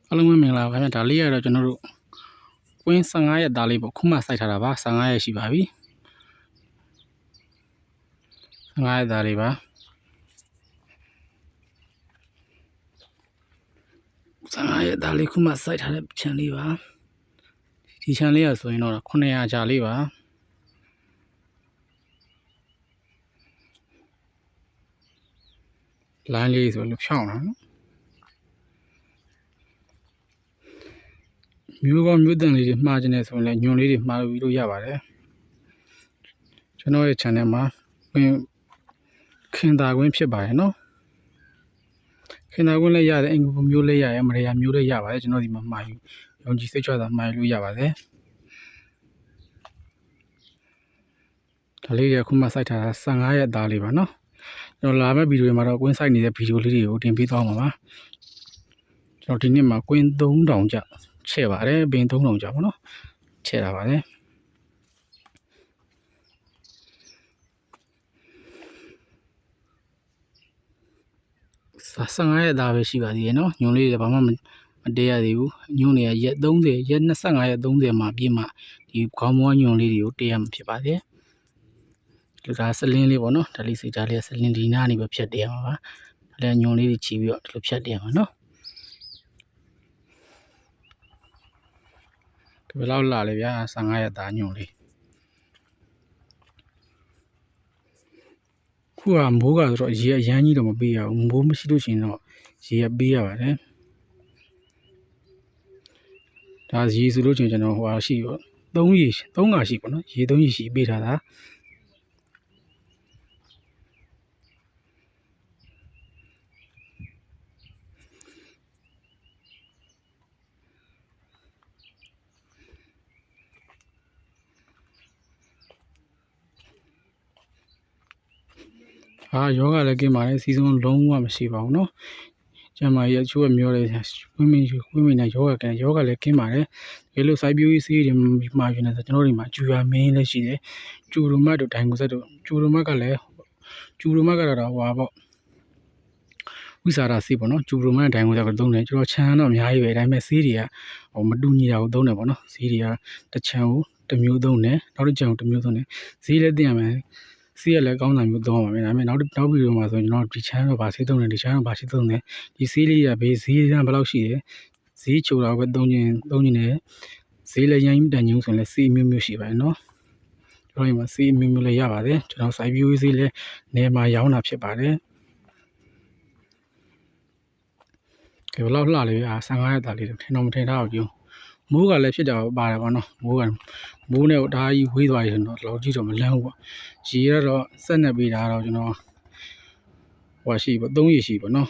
အားလုံးပဲမင်္ဂလာပါခင်ဗျာဒါလေးကတော့ကျွန်တော်တို့ကွင်း15ရက်သားလေးပေါ့ခုမှစိုက်ထားတာပါ15ရက်ရှိပါပြီ15ရက်သားလေးပါ15ရက်သားလေးခုမှစိုက်ထားတဲ့ခြံလေးပါဒီခြံလေးရဆိုရင်တော့900ကြာလေးပါလိုင်းလေးဆိုလို့ဖြောင်းတာနော်မျိုးကောမျိုးတန်လေးတွေမှားခြင်းနဲ့ဆိုရင်လည်းညွန်လေးတွေမှားလို့ရပါတယ်ကျွန်တော်ရဲ့ channel မှာခင်သာကွင်းဖြစ်ပါတယ်နော်ခင်သာကွင်းလည်းရတယ်အင်္ဂုမျိုးလည်းရတယ်မရယာမျိုးလည်းရပါတယ်ကျွန်တော်ဒီမှာမှာယူယုံကြည်စိတ်ချတာမှာယူလို့ရပါတယ်ဒါလေးတွေခုမှစိုက်ထားတာ15ရက်သားလေးပါနော်ကျွန်တော်လာမယ့်ဗီဒီယိုမှာတော့ကွင်းစိုက်နေတဲ့ဗီဒီယိုလေးတွေကိုတင်ပေးသွားမှာပါကျွန်တော်ဒီနေ့မှာကွင်း3000ကျချဲ့ပါတယ်ဘင်း3000ကျပါနော်ချဲ့တာပါတယ်15ရက်သားပဲရှိပါသေးတယ်နော်ညွန်လေးတွေဘာမှမတည့်ရသေးဘူးညွန်တွေကရက်30ရက်25ရက်30မှာပြည့်မှဒီခေါင်းမောညွန်လေးတွေကိုတည့်ရမှာဖြစ်ပါတယ်ဒီဒါစလင်းလေးပေါ့နော်ဒါလေးစိတ်ဓာတ်လေးစလင်းဒီနားနေပဲဖြတ်တည့်ရမှာပါဒါလည်းညွန်လေးတွေချီပြီးတော့ဒီလိုဖြတ်တည့်ရမှာနော်ဒီဘယ်လောက်လာလဲဗျာ15ရက်သားညွန်လေးခုကမိုးကဆိုတော့ရေအရမ်းကြီးတော့မပေးရဘူးမိုးမရှိလို့ရှိရင်တော့ရေရပေးရပါတယ်ဒါရေဆိုလို့ချင်းကျွန်တော်ဟိုဟာရှိရော3ရေ3ခါရှိပေါ့နော်ရေ3ရေရှိပေးထားတာယောဂလည်းကင်းပါတယ်စီစဉ်လုံးဝမရှိပါဘူးเนาะကျမကြီးအချို့ကမျိုးတယ်ဝင်းမင်းနဲ့ယောဂကလည်းကင်းပါတယ်ဒီလိုစိုက်ပျိုးရေးဆေးတွေမှာယူနေဆိုကျွန်တော်တို့မှာကျူရမင်းလည်းရှိတယ်ကျူရမတ်တို့ဒိုင်ကိုဆက်တို့ကျူရမတ်ကလည်းကျူရမတ်ကတော့ဟိုပါပေါ့ဝိစာရဆေးပေါ့နော်ကျူရမတ်ဒိုင်ကိုဆက်ကိုသုံးတယ်ကျွန်တော်ချမ်းတော့အများကြီးပဲဒါပေမဲ့ဆေးတွေကဟိုမတူညီတာကိုသုံးတယ်ပေါ့နော်ဆေးတွေကတစ်ချမ်းကိုတစ်မျိုးသုံးတယ်နောက်တစ်ချမ်းကိုတစ်မျိုးသုံးတယ်ဈေးလည်းသိရမယ်ဆေးရလည်းကောင်းတာမျိုးသုံးပါမယ်ဒါပေမဲ့နောက်ဗီဒီယိုမှာဆိုကျွန်တော်ဒီချမ်းတော့ဗာဆေးသုံးတယ်ဒီချမ်းတော့ဗာဆေးသုံးတယ်ဒီဆေးလေးရဘေးဈေးရဘယ်လောက်ရှိတယ်ဈေးချိုတာပဲသုံးခြင်းနဲ့ဈေးလည်းရိုင်းတန်ညုံဆိုရင်လည်းဆေးမျိုးမျိုးရှိပါတယ်နော်ကျွန်တော်ဒီမှာဆေးမျိုးမျိုးလည်းရပါတယ်ကျွန်တော်စိုက်ပျိုးရေးဆေးလည်းနေမှာရောင်းတာဖြစ်ပါတယ်ဒီဘယ်လောက်လှလဲ15ရက်သားလေးထင်တော့မထင်ထားဘူးပြောမိုးကလည်းဖြစ်တာပါတယ်ပေါ့နော်မိုးနဲ့ဓာတ်ကြီးဝေးသွားရင်တော့လောက်ကြည့်တော့မလန်းဘူးပေါ့ရေကတော့ဆက်နေပေးတာတော့ကျွန်တော်ဟိုရှိပေါ့3ရေရှိပေါ့နော်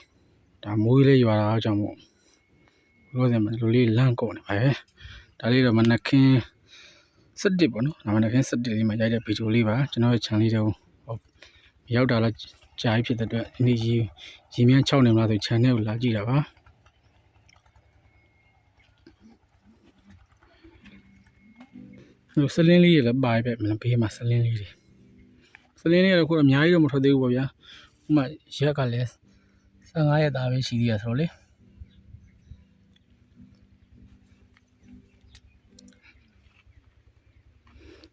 ဒါမိုးလေးရွာတာအကြောင်းမို့လို့ဆိုရင်လူလေးလန့်ကုန်နေပါပဲဒါလေးတော့မနက်ခင်း17ပေါ့နော်မနက်ခင်း17လေးမှာရိုက်တဲ့ဗီဒီယိုလေးပါကျွန်တော်ရဲ့ channel လေးတော့ရောက်တာလားကြာပြီဖြစ်တဲ့အတွက်ဒီနေ့ရေမြန်း6နေမလားဆို channel ကိုလာကြည့်တာပါစလင်းလေးတွေလည်းပါပဲမဘေးမှာစလင်းလေးကတော့ခုအများကြီးတော့မထွက်သေးဘူးပေါ့ဗျာဥမာရက်ကလည်း15ရက်သားပဲရှိသေးရဆိုတော့လေ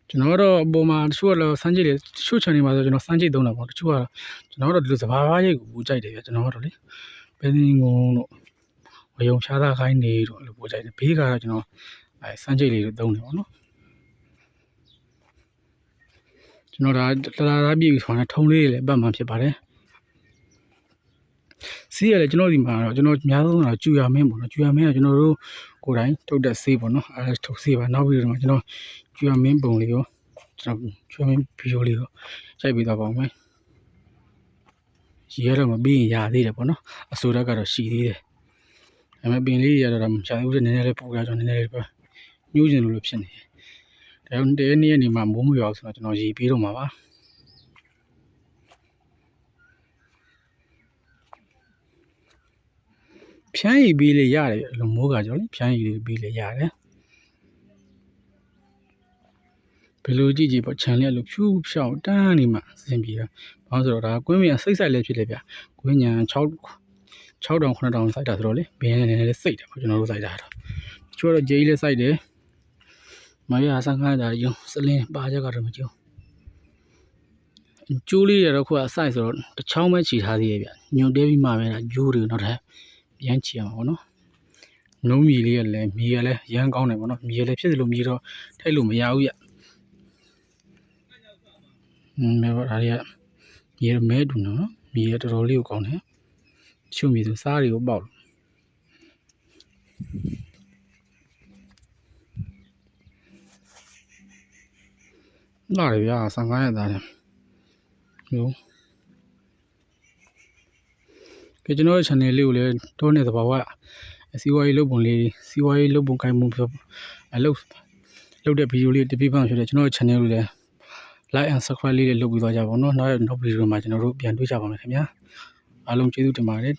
ကျွန်တော်တော့အပေါ်မှာတချို့ကတော့စမ်းကြည့်တယ်တချို့ channel မှာဆိုကျွန်တော်စမ်းကြည့်သုံးတာပေါ့တချို့ကတော့ကျွန်တော်တို့ဒီလိုစဘာဘာရိတ်ကိုပူကြိုက်တယ်ဗျကျွန်တော်တို့လေဘယ်နေငုံတို့ဝယုံဖြားသားခိုင်းနေတို့အဲ့လိုပူကြိုက်တယ်ဘေးကတော့ကျွန်တော်စမ်းကြည့်လေးတွေသုံးတယ်ပေါ့နော်ကျွန်တော်ဒါတပြည့်ဆိုတော့ထုံလေးတွေလည်းပတ်မှန်ဖြစ်ပါတယ်ဆေးရလည်းကျွန်တော်ဒီမှာတော့ကျွန်တော်အများဆုံးတော့ကျူရမင်းပေါ့နော်ကျူရမင်းကကျွန်တော်တို့ကိုယ်တိုင်ထုတ်တဲ့ဆေးပေါ့နော်အဲထုတ်ဆေးပါနောက်ပြီးတော့ကျွန်တော်ကျူရမင်းပုံလေးရောကျွန်တော်ကျူရမင်းဗီဒီယိုလေးရောရိုက်ပေးသွားပါဦးမယ်ရေရတော့မပြီးရင်ရသေးတယ်ပေါ့နော်အဆိုတက်ကတော့ရှိသေးတယ်ဒါပေမဲ့ပင်လေးရတော့မချသေးဘူးနည်းနည်းလေးပူရတော့နည်းနည်းလေးပဲညှိုးကျင်လို့ဖြစ်နေတယ်ဒါပေမဲ့နေ့နေမှာမိုးမရွာဆိုတော့ကျွန်တော်ရေပေးတော့မှာပါဖြန်းရည်ပေးလေရတယ်အဲ့လိုမိုးကကြောင့်လေဖြန်းရည်ပေးလေရတယ်ဘယ်လိုကြည့်ကြည့်ပေါ့ခြံလေးအဲ့လိုဖြူးဖြောင်းတန်းနေမှအဆင်ပြေတာဘာလို့ဆိုတော့ဒါကွင်းမြင်စိတ်ဆိုင်လေးဖြစ်လေဗျကွင်းညာ 6000 9000စိုက်တာဆိုတော့လေဘင်းနဲ့နည်းနည်းလေးစိတ်တယ်ပေါ့ကျွန်တော်တို့စိုက်တာတော့တချို့တော့ဂျေးလေးစိုက်တယ်မရဆန်းခိုင်းတာရုံစလင်းပါချက်ကတော့မကြုံကျိုးလေးရတော့ခုကအစိုက်ဆိုတော့တစ်ချောင်းပဲခြိထားသေးရဲ့ဗျညွန်တဲပြီးမှပဲဒါဂျိုးတွေနောက်ထပ်ရမ်းခြိရမှာပေါ့နော်နှုံးမြေလေးကလည်းမြေကလည်းရမ်းကောင်းတယ်ပေါ့နော်မြေလည်းဖြစ်စလို့မြေတော့ထိုက်လို့မရဘူးဗျမဲပါဒါတွေကမြေမဲတူနော်မြေတော်တော်လေးကိုကောင်းတယ်တချို့မြေဆိုစားတွေကိုပေါက်လာရဗျာဆန်ခိုင်းရတာတယ်ဟုတ်ကဲကျွန်တော်ရဲ့ channel လေးကိုလည်းတောနေသဘာဝစီဝါရေးလုပ်ပုံလေးစီဝါရေးလုပ်ပုံကိုင်းမှုလုပ်တဲ့ဗီဒီယိုလေးတပိပန်းဖြစ်တဲ့ကျွန်တော်ရဲ့ channel ကိုလည်း like and subscribe လေးလုပ်ပြီးသွားကြပါဦးနော်နောက်ဗီဒီယိုမှာကျွန်တော်တို့ပြန်တွေ့ကြပါမယ်ခင်ဗျာအားလုံးကျေးဇူးတင်ပါတယ်